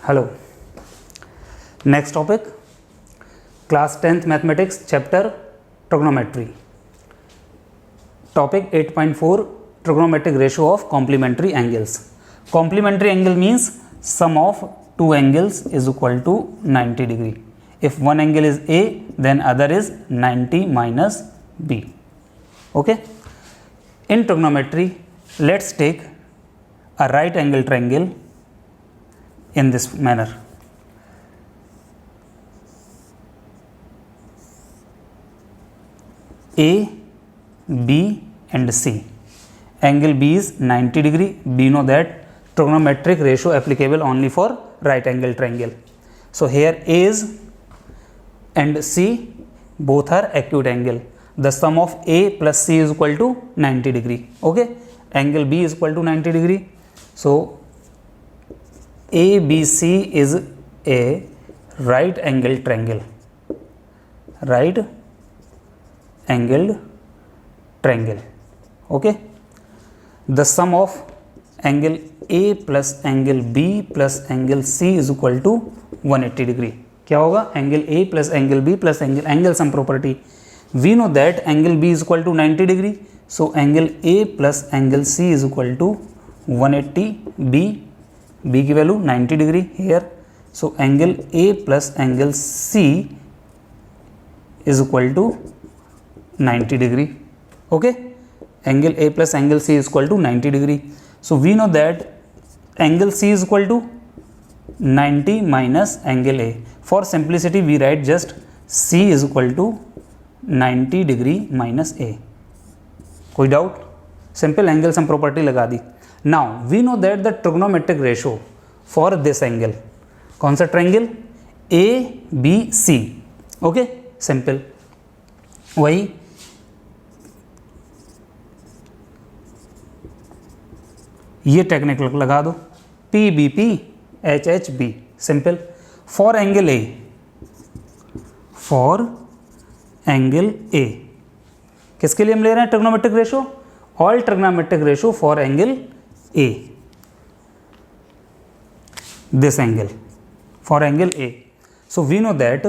Hello, next topic class 10th mathematics chapter trigonometry, topic 8.4 trigonometric ratio of complementary angles. Complementary angle means sum of two angles is equal to 90 degree. If one angle is A then other is 90 minus B. Okay, in trigonometry let's take a right angle triangle in this manner. A, B and C. Angle B is 90 degree. We know that trigonometric ratio applicable only for right angle triangle. So here A is and C both are acute angle. The sum of A plus C is equal to 90 degree. Okay, angle B is equal to 90 degree. So ABC is a right angled triangle. Right angled triangle. Okay, the sum of angle A plus angle B plus angle C is equal to 180 degree. क्या होगा? Angle A plus angle B plus angle sum property. We know that angle B is equal to 90 degree. So angle A plus angle C is equal to 180. B की value 90 degree here. So angle A plus angle C is equal to 90 degree. Okay, angle A plus angle C is equal to 90 degree. So we know that angle C is equal to 90 minus angle A. For simplicity we write just C is equal to 90 degree minus A. कोई doubt? Simple angle sum property लगा दी. Now we know that the trigonometric ratio for this angle, कौन सा triangle? ABC. Okay, simple. वही ये technical लगा दो, PBP HHB. Simple. For angle A, for angle A किसके लिए हम ले रहे हैं trigonometric ratio? All trigonometric ratio for angle A, this angle for angle A. So we know that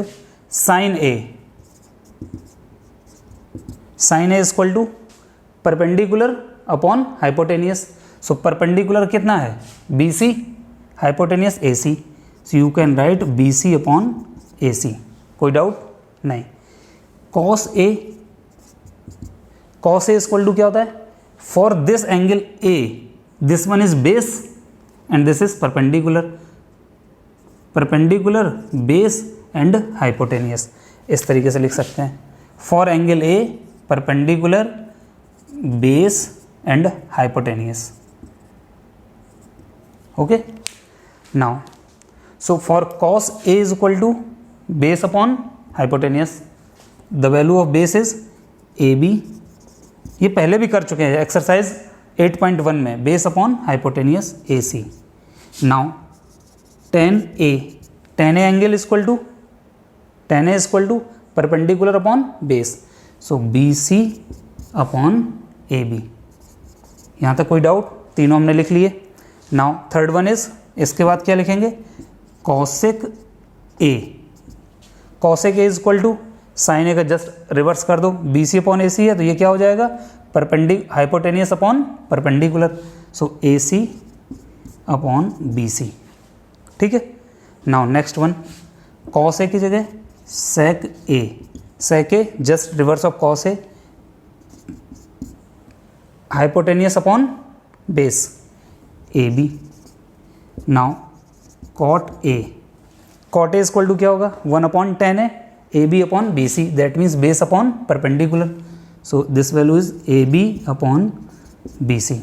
sine A is equal to perpendicular upon hypotenuse. So perpendicular कितना है? BC, hypotenuse AC. So you can write BC upon AC. कोई doubt नहीं. cos A is equal to क्या होता है? For this angle A, this one is base and this is perpendicular. Perpendicular, base and hypotenuse. इस तरीके से लिख सकते हैं. For angle A, perpendicular, base and hypotenuse. Okay. Now so for cos A is equal to base upon hypotenuse. The value of base is AB. ये पहले भी कर चुके हैं एक्सरसाइज 8.1 में, base upon hypotenuse AC. Now tan A angle is equal to perpendicular upon base. So BC upon AB. यहाँ तक कोई डाउट? तीनों हमने लिख लिए. नाउ थर्ड वन इज, इसके बाद क्या लिखेंगे? Cosec A. Cosec A is equal to sine A का जस्ट रिवर्स कर दो. BC अपॉन AC है तो ये क्या हो जाएगा? Hypotenuse upon perpendicular. So AC upon BC. ठीक है. Now next one, cos A की जगह sec A. Sec A just reverse of cos A, hypotenuse upon base AB. Now cot A is equal to क्या होगा? 1 upon tan A, AB upon BC, that means base upon perpendicular. So this value is AB upon BC.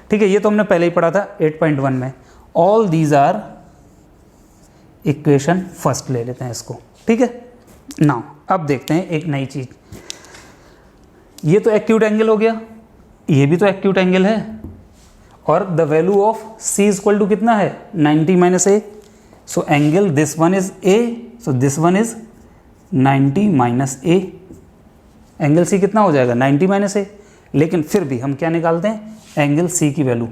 ठीक है, ये तो हमने पहले ही पढ़ा था 8.1 में. All these are equation first ले लेते हैं इसको. ठीक है. नाउ अब देखते हैं एक नई चीज. ये तो एक्यूट एंगल हो गया, ये भी तो एक्यूट एंगल है, और the value of C is equal to कितना है? 90 minus A. So angle this one is A, so this one is 90 minus A. Angle C कितना हो जाएगा? 90 माइनस A. लेकिन फिर भी हम क्या निकालते हैं? एंगल C की वैल्यू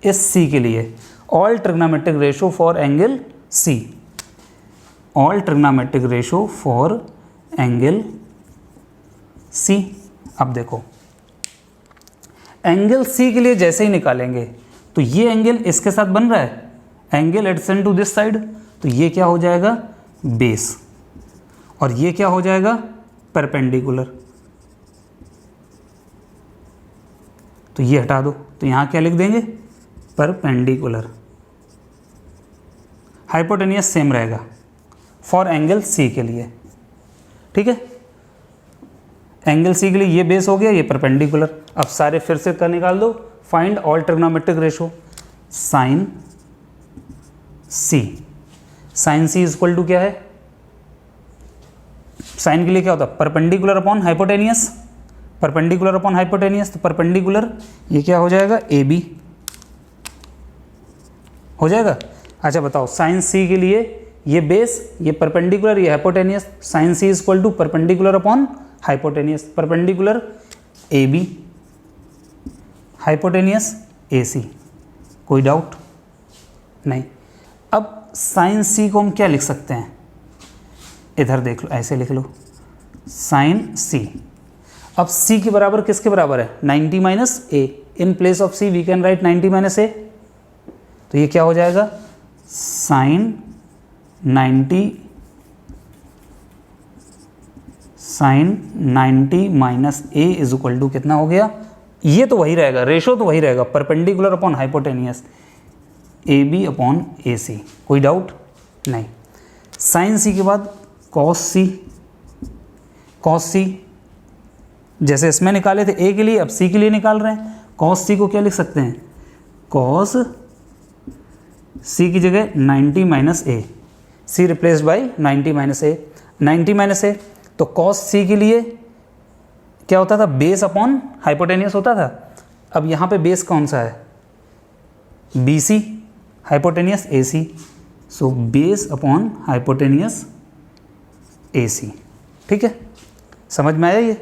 इस C के लिए. All trigonometric ratio for angle C, all trigonometric ratio for angle C. अब देखो एंगल सी के लिए जैसे ही निकालेंगे तो ये एंगल इसके साथ बन रहा है, angle adjacent to this side, तो ये क्या हो जाएगा बेस, और ये क्या हो जाएगा परपेंडिकुलर। तो ये हटा दो, तो यहां क्या लिख देंगे परपेंडिकुलर। हाइपोटेनियस सेम रहेगा फॉर एंगल सी के लिए, ठीक है। एंगल सी के लिए ये बेस हो गया, ये परपेंडिकुलर। अब सारे फिर से कर निकाल दो, find all trigonometric ratio sine C. Sine C is equal to क्या है, साइन के लिए क्या होता है perpendicular upon hypotenuse, perpendicular upon hypotenuse, तो परपेंडिकुलर ये क्या हो जाएगा ए बी हो जाएगा। अच्छा बताओ साइन सी के लिए ये बेस, ये परपेंडिकुलर, ये hypotenuse, sine C is equal to perpendicular upon hypotenuse, perpendicular A B, hypotenuse A C. कोई डाउट नहीं। अब साइन सी को हम क्या लिख सकते हैं, इधर देख लो, ऐसे लिख लो साइन सी। अब सी के बराबर किसके बराबर है 90 minus A, in place of C we can write 90 minus A, तो ये क्या हो जाएगा sine 90 minus A is equal to कितना हो गया, ये तो वही रहेगा, रेशो तो वही रहेगा, perpendicular upon hypotenuse A B upon A C. कोई डाउट नहीं। साइन सी के बाद कॉस सी, कॉस सी जैसे इसमें निकाले थे ए के लिए, अब सी के लिए निकाल रहे हैं। कॉस सी को क्या लिख सकते हैं, कॉस सी की जगह 90 minus A, C replaced by 90 minus A, 90 minus A, तो कॉस सी के लिए क्या होता था बेस अपॉन हाइपोटेनियस होता था। अब यहाँ पे बेस कौन सा है B C, hypotenuse A C, so base upon hypotenuse A C, ठीक है। समझ में आया ये।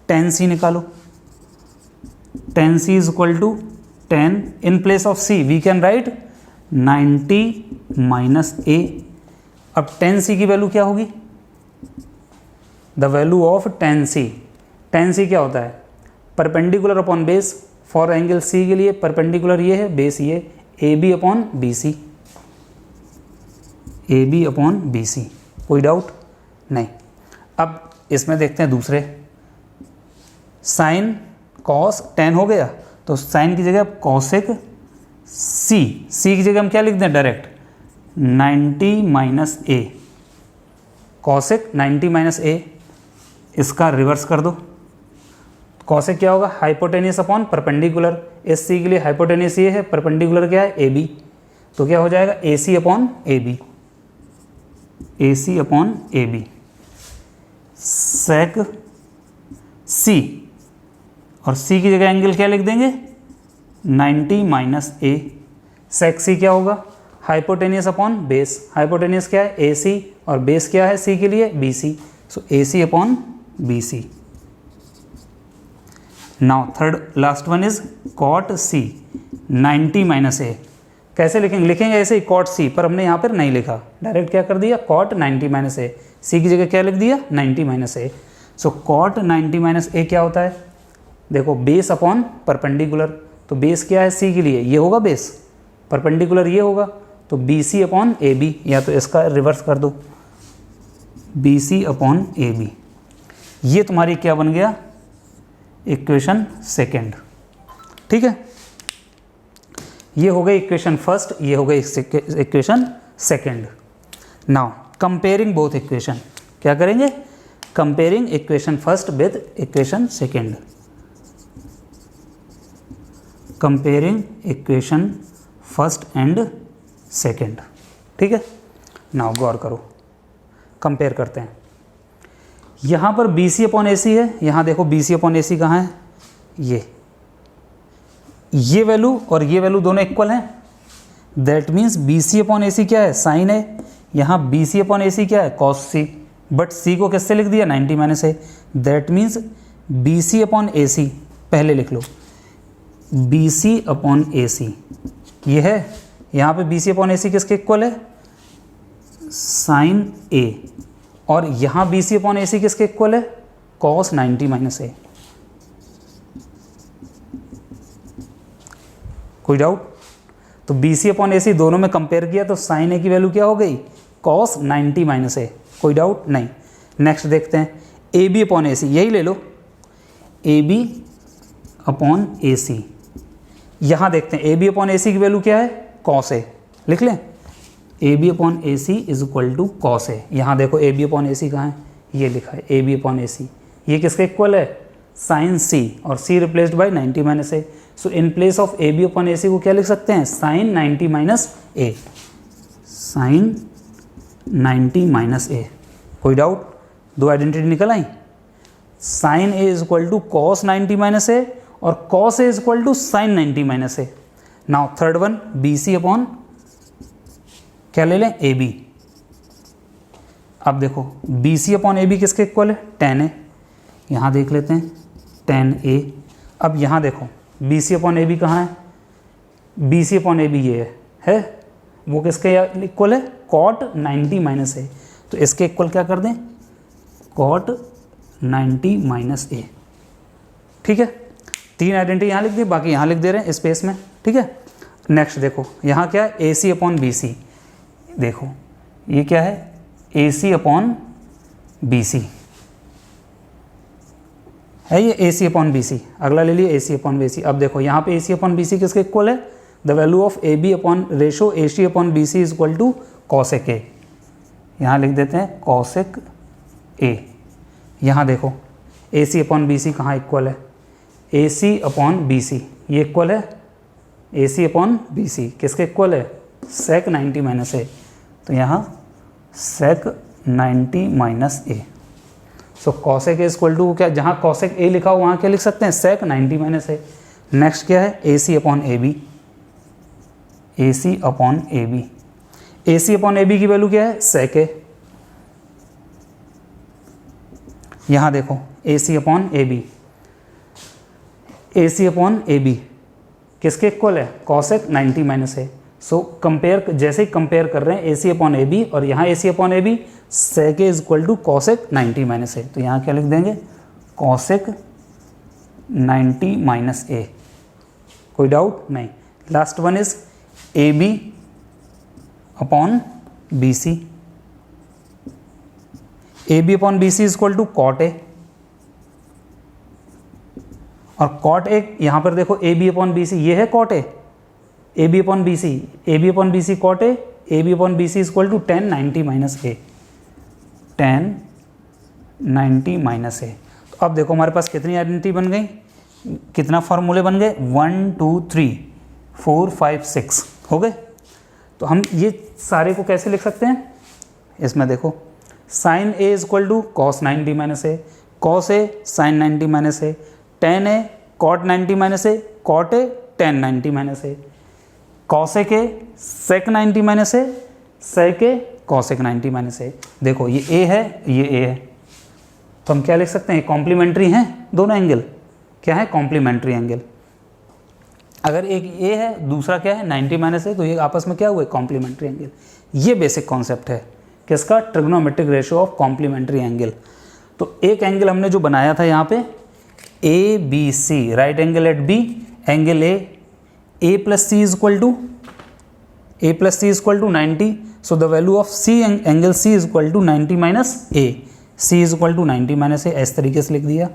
टेन सी निकालो, tan C is equal to 10 in place of C we can write 90 minus A. अब टेन सी की वैल्यू क्या होगी, the value of tan C, tan C क्या होता है perpendicular upon base, for angle C के लिए परपेंडिकुलर ये है, बेस ये, ए B upon B C, A B upon B C. कोई डाउट नहीं। अब इसमें देखते हैं दूसरे, साइन कॉस 10 हो गया, तो साइन की जगह कॉसेक सी, सी की जगह हम क्या लिख दें direct 90 minus A, cosec 90 minus A, इसका रिवर्स कर दो। कॉसेक क्या होगा hypotenuse upon perpendicular, S C के लिए हाइपोटेनियस ये है, परपेंडिकुलर क्या है ए बी, तो क्या हो जाएगा A C upon A B, A C upon A B, sec C, और सी की जगह एंगल क्या लिख देंगे 90 माइनस ए, सेक सी क्या होगा हाइपोटेनियस अपॉन बेस, हाइपोटेनियस क्या है ए सी, और बेस क्या है सी के लिए B C, so A C upon B C. Now third last one is cot C 90 minus A. कैसे लिखेंगे, लिखेंगे ऐसे ही कॉट सी, पर हमने यहाँ पर नहीं लिखा, डायरेक्ट क्या कर दिया कॉट 90 माइनस ए, सी की जगह क्या लिख दिया 90 minus A. So cot 90 minus ए क्या होता है, देखो बेस अपॉन परपेंडिकुलर, तो बेस क्या है सी के लिए ये होगा बेस, परपेंडिकुलर ये होगा, तो B C upon A B, या तो इसका रिवर्स कर दो B C upon A B. ये तुम्हारी क्या बन गया इक्वेशन सेकेंड, ठीक है। ये हो गई इक्वेशन फर्स्ट, ये हो गई equation second. Now comparing both equation, क्या करेंगे comparing equation first with equation second, comparing equation first and second, ठीक है। नाउ गौर करो, कंपेयर करते हैं। यहाँ पर बी सी अपॉन ए सी है, यहाँ देखो बी सी अपॉन ए सी कहाँ है, ये वैल्यू और ये वैल्यू दोनों इक्वल हैं, that means B C upon A C क्या है साइन है, यहाँ B C upon A C क्या है कॉस सी, बट सी को किससे लिख दिया 90 minus A, that means B C upon A C, पहले लिख लो बी सी अपॉन ए सी, ये है यहाँ पे बी सी अपॉन ए सी किसके इक्वल है साइन ए, और यहाँ बी सी अपॉन ए सी किसके इक्वल है, कॉस 90 माइनस ए। कोई डाउट? तो बी सी अपॉन ए सी दोनों में कंपेयर किया तो साइन ए की वैल्यू क्या हो गई, कॉस 90 माइनस ए। कोई डाउट नहीं। नेक्स्ट देखते हैं ए बी अपॉन ए सी, यही ले लो, ए बी अपॉन ए सी। यहाँ देखते हैं ए बी अपॉन ए सी की वैल्यू क्या है, कॉस ए। लिख लें, A B upon A C is equal to cos A. यहाँ देखो ए बी अपॉन ए सी कहाँ है, ये लिखा है ए बी अपॉन ए सी। ये किसके इक्वल है, साइन सी, और C replaced by 90 minus A. So in place of A B upon A C को क्या लिख सकते हैं, sine 90 minus A, sine 90 minus A. कोई डाउट? दो आइडेंटिटी निकल आई, sine A is equal to cos 90 minus A और cos A is equal to sine 90 minus A. Now third one, B C upon क्या ले लें, ए बी। अब देखो B C upon A B किसके इक्वल है, टेन ए। यहाँ देख लेते हैं टेन ए। अब यहाँ देखो B C upon A B कहाँ है, B C upon A B ये है वो किसके इक्वल है, कॉट 90 माइनस ए। तो इसके इक्वल क्या कर दें, कॉट 90 माइनस ए। ठीक है, तीन आइडेंटिटी यहाँ लिख दी, बाकी यहाँ लिख दे रहे हैं स्पेस में। ठीक है, नेक्स्ट देखो यहाँ क्या है, ए सी अपॉन बी सी। देखो ये क्या है, ए सी अपॉन बी सी है, ये ए सी अपॉन बी सी। अगला ले लिए ए सी अपॉन बी सी। अब देखो यहाँ पे ए सी अपॉन बी सी किसके इक्वल है, the value of A B upon ratio A C upon B C is equal to cosec A. यहाँ लिख देते हैं कॉसेक ए। यहाँ देखो ए सी अपॉन बी सी कहाँ इक्वल है, A C upon B C, ये इक्वल है ए सी अपॉन बी सी किसके इक्वल है, सेक 90 माइनस ए। तो यहाँ sec 90 minus A. So cosec A equal to क्या, जहाँ कॉसेक ए लिखा हो वहाँ क्या लिख सकते हैं, सेक 90 माइनस ए। नेक्स्ट क्या है, A C upon A B, A C upon A B. A C upon A B की वैल्यू क्या है, सेक ए। यहाँ देखो A C upon A B, A C upon A B किसके इक्वल है, cosec 90 minus A. So compare, जैसे ही compare कर रहे हैं ए सी अपॉन ए बी और यहाँ A C upon A B, sec A is equal to cosec 90 minus A. तो यहाँ क्या लिख देंगे, कॉसेक 90 माइनस ए। कोई डाउट नहीं। Last one is A B upon B C, A B upon B C is equal to cot A, और cot A यहाँ पर देखो A B upon B C, ये है cot A B upon B C, A B upon B C cot A B upon B C is equal to tan 90 minus A, tan 90 minus A. तो अब देखो हमारे पास कितनी identity बन गई, कितना फार्मूले बन गए, 1 2 3 4 5 6 हो गए। तो हम ये सारे को कैसे लिख सकते हैं, इसमें देखो sine A is equal to cos 90 minus A, cos A sine 90 minus A, tan A cot 90 minus A, cot A tan 90 minus A, cosec A sec 90 minus A, sec A cosec 90 minus A. देखो ये ए है, ये ए है, तो हम क्या लिख सकते हैं, कॉम्प्लीमेंट्री हैं दोनों एंगल। क्या है, कॉम्प्लीमेंट्री एंगल। अगर एक ए है दूसरा क्या है 90 माइनस ए, तो ये आपस में क्या हुए, कॉम्प्लीमेंट्री एंगल। ये बेसिक कॉन्सेप्ट है किसका, trigonometric ratio of complementary angle. तो एक एंगल हमने जो बनाया था यहाँ पे A B C, right angle at B, angle A plus C is equal to, A plus C is equal to 90। So the value of C, angle C is equal to 90 minus A, C is equal to 90 minus A. इस तरीके से लिख दिया,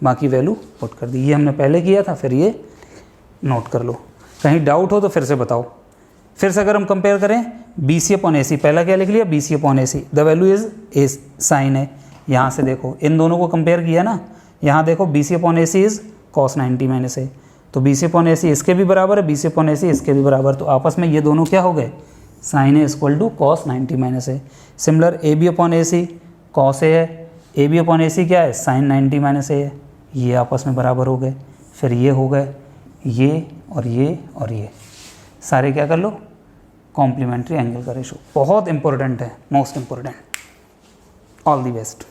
बाकी value put कर दी। ये हमने पहले किया था, फिर ये नोट कर लो। कहीं डाउट हो तो फिर से बताओ। फिर से अगर हम कंपेयर करें बी सी अपॉन ए सी, पहला क्या लिख लिया, B C upon A C, the value is A sine है। यहाँ से देखो इन दोनों को कंपेयर किया ना, यहाँ देखो B C upon A C is cos 90 minus A, तो बी सी अपॉन ए सी इसके भी बराबर है, बी सी अपॉन ए सी इसके भी बराबर, तो आपस में ये दोनों क्या हो गए, sine A equal to cos 90 minus A. Similar A B upon A C cos A है, A B upon A C क्या है, साइन 90 माइनस ए है, ये आपस में बराबर हो गए। फिर ये हो गए, ये और ये और ये सारे क्या कर लो, कॉम्प्लीमेंट्री एंगल का रेशो। बहुत इंपॉर्टेंट है, most important. All the best.